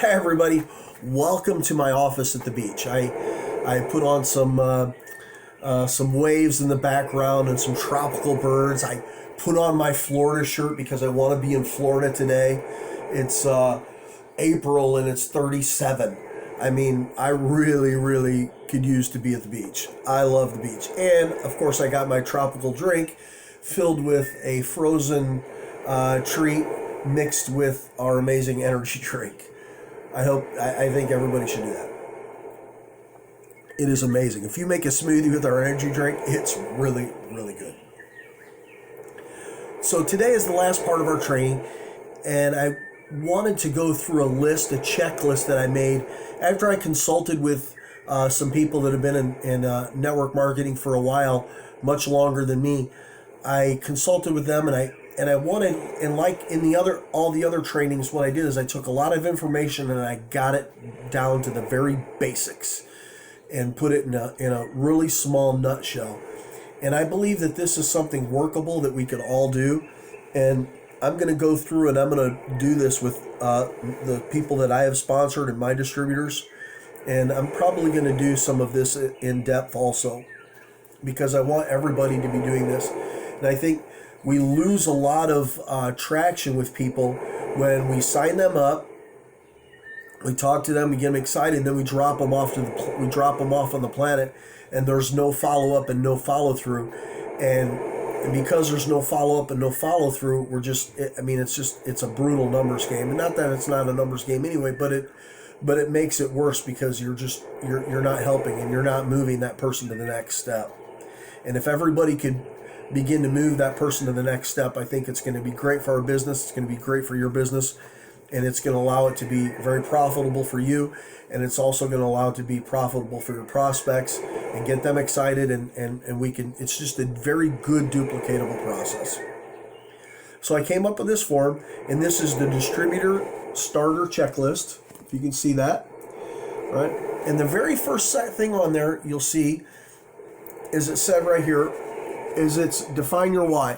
Hi everybody, welcome to my office at the beach. I put on some waves in the background and some tropical birds. I put on my Florida shirt because I want to be in Florida today. It's April and it's 37. I mean, I really could use to be at the beach. I love the beach. And of course I got my tropical drink filled with a frozen treat mixed with our amazing energy drink. I think everybody should do that. It is amazing. If you make a smoothie with our energy drink, it's really good. So today is the last part of our training, and I wanted to go through a checklist that I made after I consulted with some people that have been in network marketing for a while, much longer than me. I consulted with them, and I wanted, and like in all the other trainings, what I did is I took a lot of information and I got it down to the very basics and put it in a really small nutshell. And I believe that this is something workable that we could all do. And I'm going to go through and I'm going to do this with the people that I have sponsored and my distributors. And I'm probably going to do some of this in depth also, because I want everybody to be doing this. And I think we lose a lot of traction with people when we sign them up, we talk to them, we get them excited, then we drop them off on the planet, and there's no follow up and no follow through, and because there's no follow up and no follow through, it's a brutal numbers game, and not that it's not a numbers game anyway, but it makes it worse because you're not helping and you're not moving that person to the next step. And if everybody could begin to move that person to the next step, I think it's going to be great for our business. It's going to be great for your business, and it's going to allow it to be very profitable for you, and it's also going to allow it to be profitable for your prospects and get them excited, and we can, it's just a very good duplicatable process. So I came up with this form, and this is the distributor starter checklist, if you can see that, right? And the very first thing on there you'll see is it said right here, is it's define your why.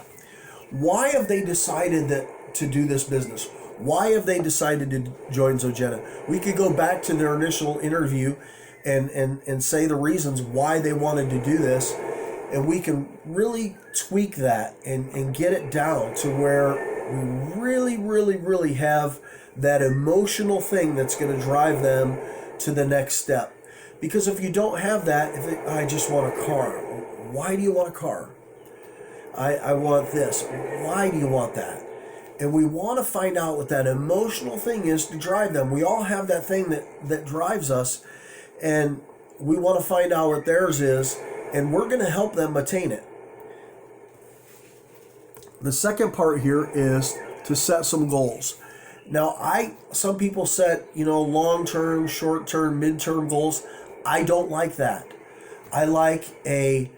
Why have they decided to do this business? Why have they decided to join Zogena? We could go back to their initial interview and say the reasons why they wanted to do this, and we can really tweak that and get it down to where we really have that emotional thing that's going to drive them to the next step. Because if you don't have that, I just want a car. Why do you want a car? I want this. Why do you want that? And we want to find out what that emotional thing is to drive them. We all have that thing that drives us, and we want to find out what theirs is, and we're going to help them attain it. The second part here is to set some goals. Now, some people set, long-term, short-term, mid-term goals. I don't like that. I like a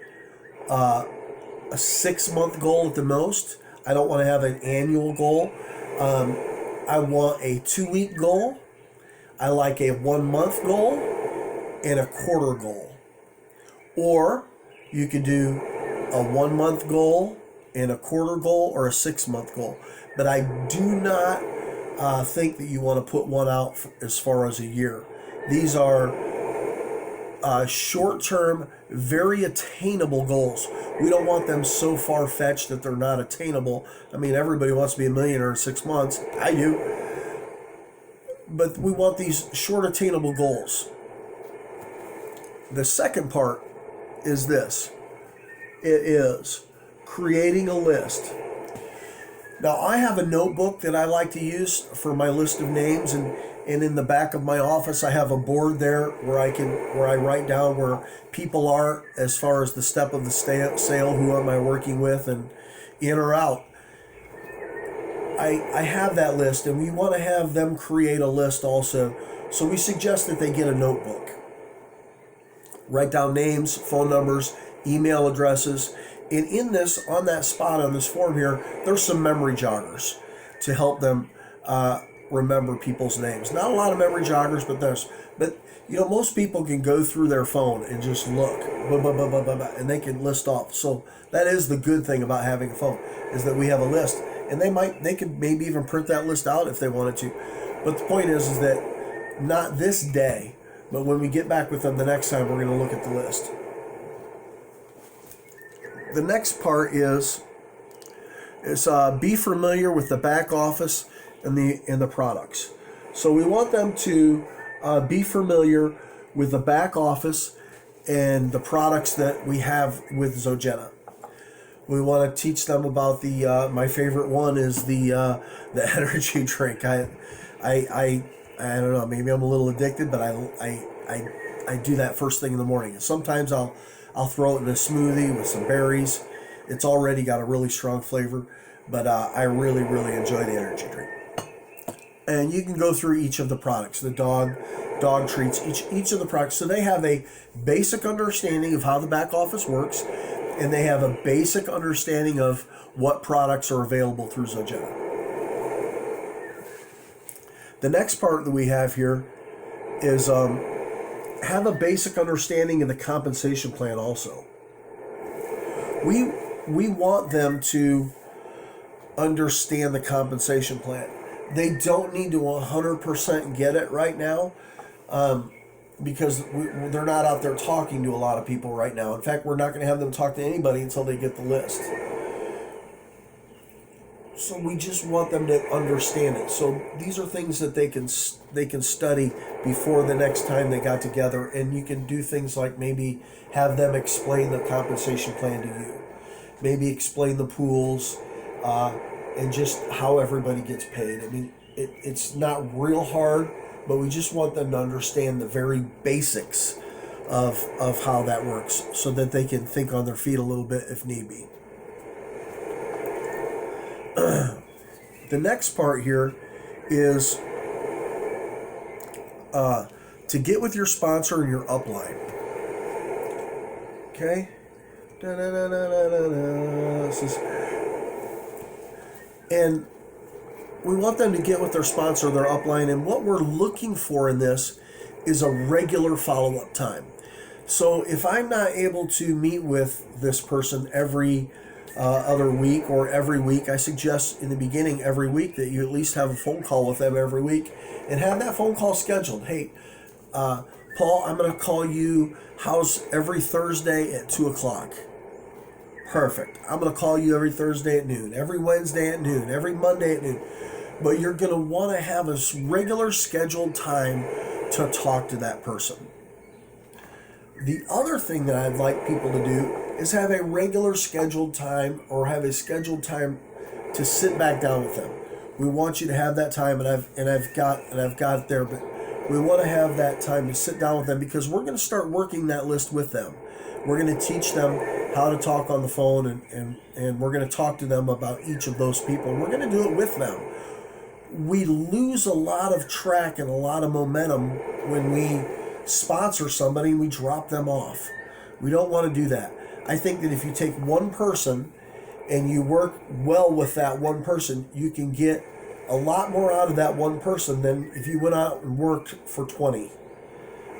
6-month goal at the most. I don't want to have an annual goal. I want a 2-week goal. I like a 1-month goal and a quarter goal. Or you could do a 1-month goal and a quarter goal, or a 6-month goal. But I do not think that you want to put one out as far as a year. These are short-term, very attainable goals. We don't want them so far-fetched that they're not attainable. I mean, everybody wants to be a millionaire in 6 months. I do. But we want these short, attainable goals. The second part is this. It is creating a list. Now, I have a notebook that I like to use for my list of names, and in the back of my office, I have a board there where I write down where people are as far as the step of the sale, who am I working with, and in or out. I have that list, and we want to have them create a list also. So we suggest that they get a notebook. Write down names, phone numbers, email addresses, and in this, on that spot on this form here, there's some memory joggers to help them remember people's names. Not a lot of memory joggers, but most people can go through their phone and just look, and they can list off. So that is the good thing about having a phone, is that we have a list, and they could maybe even print that list out if they wanted to. But the point is that not this day, but when we get back with them the next time, we're going to look at the list. The next part is be familiar with the back office and the products. So we want them to be familiar with the back office and the products that we have with Zogena. We want to teach them about the my favorite one is the energy drink. I don't know, maybe I'm a little addicted, but I do that first thing in the morning. And sometimes I'll throw it in a smoothie with some berries. It's already got a really strong flavor, but I really enjoy the energy drink. And you can go through each of the products, the dog treats, each of the products. So they have a basic understanding of how the back office works, and they have a basic understanding of what products are available through Zogena. The next part that we have here is have a basic understanding of the compensation plan also. We want them to understand the compensation plan. They don't need to 100% get it right now, because they're not out there talking to a lot of people right now. In fact, we're not going to have them talk to anybody until they get the list. So we just want them to understand it. So these are things that they can study before the next time they got together, and you can do things like maybe have them explain the compensation plan to you, maybe explain the pools, and just how everybody gets paid. I mean, it's not real hard, but we just want them to understand the very basics of how that works so that they can think on their feet a little bit if need be. The next part here is to get with your sponsor and your upline. Okay? And we want them to get with their sponsor, their upline, and what we're looking for in this is a regular follow-up time. So if I'm not able to meet with this person every other week or every week, I suggest in the beginning every week that you at least have a phone call with them every week and have that phone call scheduled. Hey, Paul, I'm going to call you. How's every Thursday at 2 o'clock? Perfect. I'm going to call you every Thursday at noon, every Wednesday at noon, every Monday at noon. But you're going to want to have a regular scheduled time to talk to that person. The other thing that I'd like people to do is have a regular scheduled time or have a scheduled time to sit back down with them. We want you to have that time, and I've got it there, but we want to have that time to sit down with them because we're going to start working that list with them. We're going to teach them how to talk on the phone, and we're going to talk to them about each of those people. And we're going to do it with them. We lose a lot of track and a lot of momentum when we sponsor somebody and we drop them off. We don't want to do that. I think that if you take one person and you work well with that one person, you can get a lot more out of that one person than if you went out and worked for 20.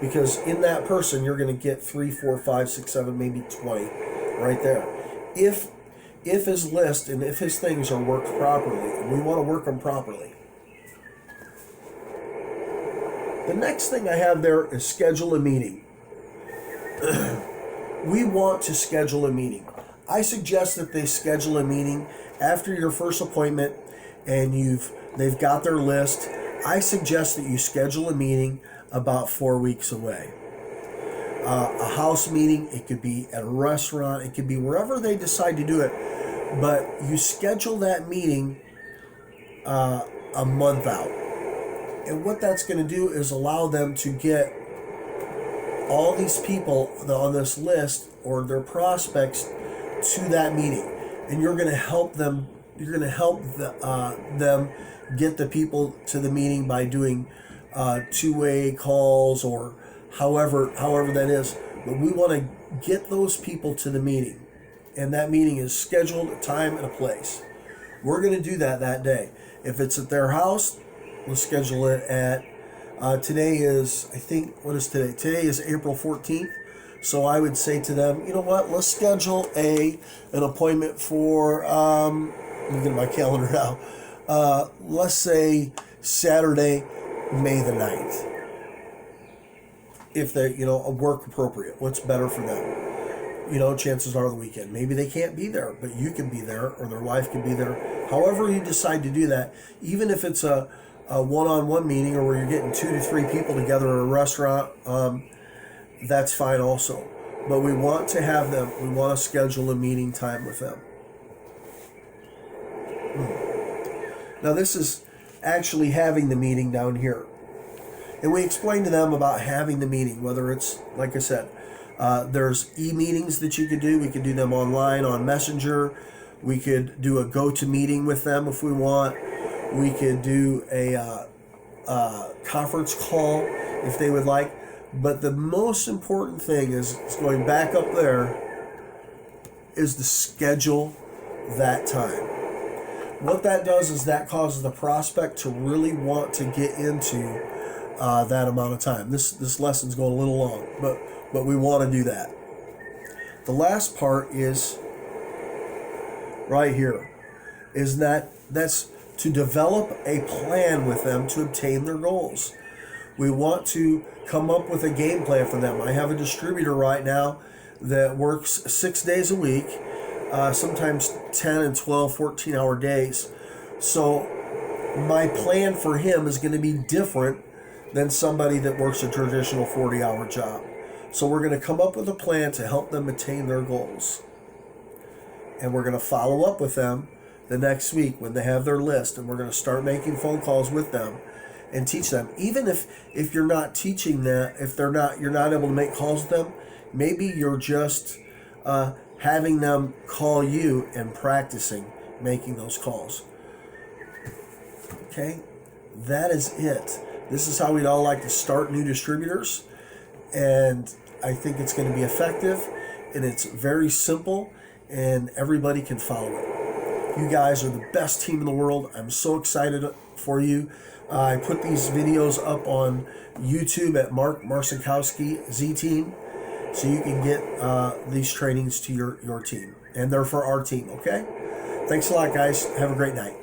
Because in that person, you're going to get 3, 4, 5, 6, 7, maybe 20 right there. If his list and if his things are worked properly, and we want to work them properly. The next thing I have there is schedule a meeting. We want to schedule a meeting. I suggest that they schedule a meeting after your first appointment and they've got their list. I suggest that you schedule a meeting about 4 weeks away. A house meeting, it could be at a restaurant, it could be wherever they decide to do it, but you schedule that meeting a month out. And what that's going to do is allow them to get all these people on this list or their prospects to that meeting. And you're going to help them. You're going to help them get the people to the meeting by doing two-way calls or however that is. But we want to get those people to the meeting. And that meeting is scheduled, a time and a place. We're going to do that day. If it's at their house, we'll schedule it at, today is, I think, what is today? Today is April 14th. So I would say to them, you know what, let's schedule an appointment for, let me get my calendar now. Let's say Saturday, May the 9th. if they, work appropriate, what's better for them. Chances are the weekend. Maybe they can't be there, but you can be there, or their wife can be there. However you decide to do that, even if it's a one-on-one meeting, or where you're getting 2 to 3 people together at a restaurant, that's fine also. But we want to have them, we want to schedule a meeting time with them. Now this is actually having the meeting down here. And we explain to them about having the meeting, whether it's, like I said, there's e-meetings that you could do. We could do them online on Messenger. We could do a go-to-meeting with them if we want. We could do a conference call if they would like. But the most important thing is going back up there, is to schedule that time. What that does is that causes the prospect to really want to get into that amount of time. This lesson's going a little long, but we want to do that. The last part is right here, is that's to develop a plan with them to obtain their goals. We want to come up with a game plan for them. I have a distributor right now that works 6 days a week, sometimes 10 and 12, 14-hour days. So my plan for him is going to be different than somebody that works a traditional 40-hour job. So we're going to come up with a plan to help them attain their goals. And we're going to follow up with them the next week when they have their list, and we're going to start making phone calls with them and teach them. Even if you're not teaching that, if you're not able to make calls with them, maybe you're just having them call you and practicing making those calls. Okay, that is it. This is how we'd all like to start new distributors, and I think it's going to be effective, and it's very simple, and everybody can follow it. You guys are the best team in the world. I'm so excited for you. I put these videos up on YouTube at Mark Marcinkowski Z Team, so you can get these trainings to your team, and they're for our team. Okay, thanks a lot, guys. Have a great night.